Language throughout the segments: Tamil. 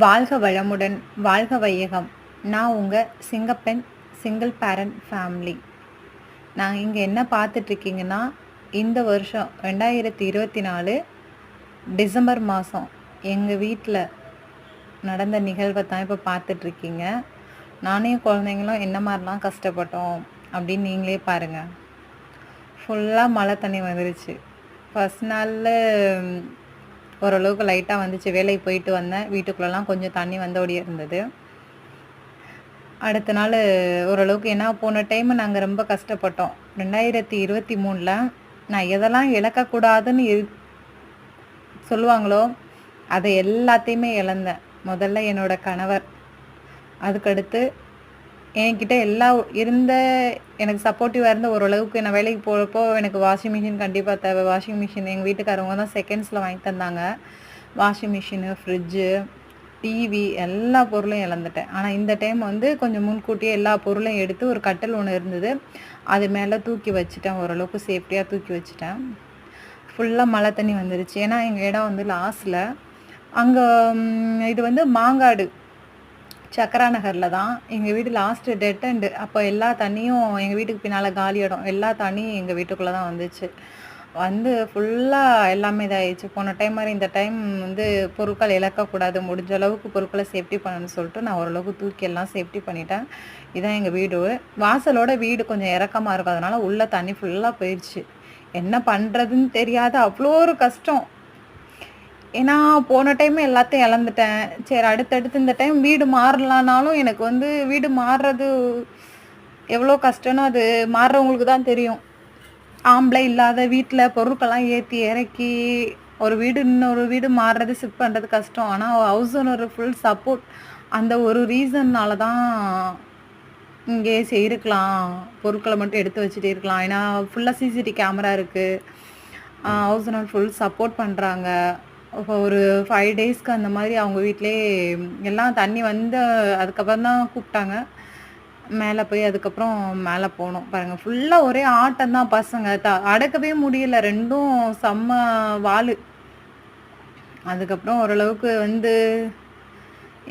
வாழ்க வளமுடன், வாழ்க வையகம். நான் உங்கள் சிங்கப்பெண், சிங்கிள் பேரண்ட் ஃபேமிலி. நான் இங்கே என்ன பார்த்துட்ருக்கீங்கன்னா, இந்த வருஷம் 2024 டிசம்பர் மாதம் எங்கள் வீட்டில் நடந்த நிகழ்வை தான் இப்போ பார்த்துட்ருக்கீங்க. நானே குழந்தைங்களும் என்ன மாதிரிலாம் கஷ்டப்பட்டோம் அப்படின்னு நீங்களே பாருங்கள். ஃபுல்லாக மழை தண்ணி வந்துருச்சு. ஃபஸ்ட் நாளில் ஓரளவுக்கு லைட்டாக வந்துச்சு. வேலைக்கு போயிட்டு வந்தேன். வீட்டுக்குள்ளெல்லாம் கொஞ்சம் தண்ணி வந்தோடியே இருந்தது. அடுத்த நாள் ஓரளவுக்கு ஏன்னா போன டைம் நாங்கள் ரொம்ப கஷ்டப்பட்டோம். 2023 நான் எதெல்லாம் இழக்கக்கூடாதுன்னு சொல்லுவாங்களோ அதை எல்லாத்தையுமே இழந்தேன். முதல்ல என்னோட கணவர், அதுக்கடுத்து என்கிட்ட இருந்த எனக்கு சப்போர்ட்டிவாக இருந்த ஓரளவுக்கு நான் வேலைக்கு போகிறப்போ எனக்கு வாஷிங் மிஷின் கண்டிப்பாக தேவை. வாஷிங் மிஷின் எங்கள் வீட்டுக்காரவங்க தான் செகண்ட்ஸில் வாங்கி தந்தாங்க. வாஷிங் மிஷினு, ஃப்ரிட்ஜு, டிவி எல்லா பொருளும் இழந்துட்டேன். ஆனால் இந்த டைம் கொஞ்சம் முன்கூட்டியே எல்லா பொருளும் எடுத்து ஒரு கட்டில் ஒன்று இருந்தது, அது மேலே தூக்கி வச்சுட்டேன். ஓரளவுக்கு சேஃப்டியாக தூக்கி வச்சுட்டேன். ஃபுல்லாக மழை தண்ணி வந்துருச்சு. ஏன்னா எங்கள் இடம் லாஸ்டில் அங்கே இது மாங்காடு சக்கரா நகரில் தான் எங்கள் வீடு. Last dead end. அப்போ எல்லா தண்ணியும் எங்கள் வீட்டுக்கு பின்னால் காலி இடம், எல்லா தண்ணியும் எங்கள் வீட்டுக்குள்ளே தான் வந்துச்சு. ஃபுல்லாக எல்லாமே இதாகிடுச்சு. போன டைம் மாதிரி இந்த டைம் பொருட்கள் இழக்கக்கூடாது, முடிஞ்ச அளவுக்கு பொருட்களை சேஃப்டி பண்ணணும்னு சொல்லிட்டு நான் ஓரளவுக்கு தூக்கி எல்லாம் சேஃப்டி பண்ணிட்டேன். இதான் எங்கள் வீடு. வாசலோட வீடு கொஞ்சம் இறக்கமாக இருக்கும், அதனால் உள்ளே தண்ணி ஃபுல்லாக போயிடுச்சு. என்ன பண்ணுறதுன்னு தெரியாத அவ்வளோ ஒரு கஷ்டம். ஏன்னா போன டைம் எல்லாத்தையும் இழந்துட்டேன். சரி, அடுத்தடுத்து இந்த டைம் வீடு மாறலானாலும் எனக்கு வீடு மாறுறது எவ்வளோ கஷ்டம்னு அது மாறுறவங்களுக்கு தான் தெரியும். ஆம்பளை இல்லாத வீட்டில் பொருட்கள்லாம் ஏற்றி இறக்கி ஒரு வீடு இன்னொரு வீடு மாறுறது, ஷிஃப்ட் பண்ணுறது கஷ்டம். ஆனால் ஹவுஸ் ஓனர் ஃபுல் சப்போர்ட். அந்த ஒரு ரீசன்னால தான் இங்கே இருக்கலாம், பொருட்களை மட்டும் எடுத்து வச்சுட்டே இருக்கலாம். ஏன்னா ஃபுல்லாக சிசிடிவி கேமரா இருக்குது. ஹவுஸ் ஓனர் ஃபுல் சப்போர்ட் பண்ணுறாங்க. இப்போ ஒரு 5 டேஸ்க்கு அந்த மாதிரி அவங்க வீட்டிலே எல்லாம் தண்ணி அதுக்கப்புறம் தான் கூப்பிட்டாங்க. மேலே போய் அதுக்கப்புறம் மேலே போனோம். பாருங்கள், ஃபுல்லாக ஒரே ஆட்டம் தான். பசங்க அடக்கவே முடியல, ரெண்டும் செம்ம வாள். அதுக்கப்புறம் ஓரளவுக்கு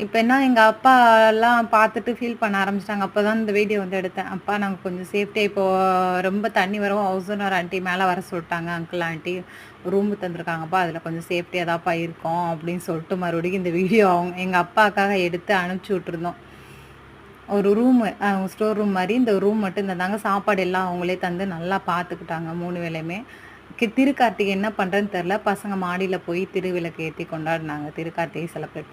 இப்போ என்ன எங்கள் அப்பா எல்லாம் பார்த்துட்டு ஃபீல் பண்ண ஆரம்பிச்சிட்டாங்க. அப்போ தான் இந்த வீடியோ எடுத்தேன். அப்பா, நாங்கள் கொஞ்சம் சேஃப்டியாக இப்போது ரொம்ப தண்ணி வரவும் ஹவுஸ் ஓனர் ஆண்டி மேலே வர சொல்லிட்டாங்க. அங்கிள் ஆண்டி ரூமு தந்துருக்காங்கப்பா, அதில் கொஞ்சம் சேஃப்டியாக தான்ப்பா இருக்கோம் அப்படின்னு சொல்லிட்டு மறுபடியும் இந்த வீடியோ எங்கள் அப்பாவுக்காக எடுத்து அனுப்பிச்சி விட்ருந்தோம். ஒரு ரூமு, அவங்க ஸ்டோர் ரூம் மாதிரி இந்த ரூம் மட்டும் தந்தாங்க. சாப்பாடு எல்லாம் அவங்களே தந்து நல்லா பார்த்துக்கிட்டாங்க 3 வேளையுமே. திருக்கார்த்திகை என்ன பண்ணுறதுன்னு தெரில. பசங்க மாடியில் போய் திருவிளக்கு ஏற்றி கொண்டாடினாங்க. திருக்கார்த்திகை செலிப்ரேட்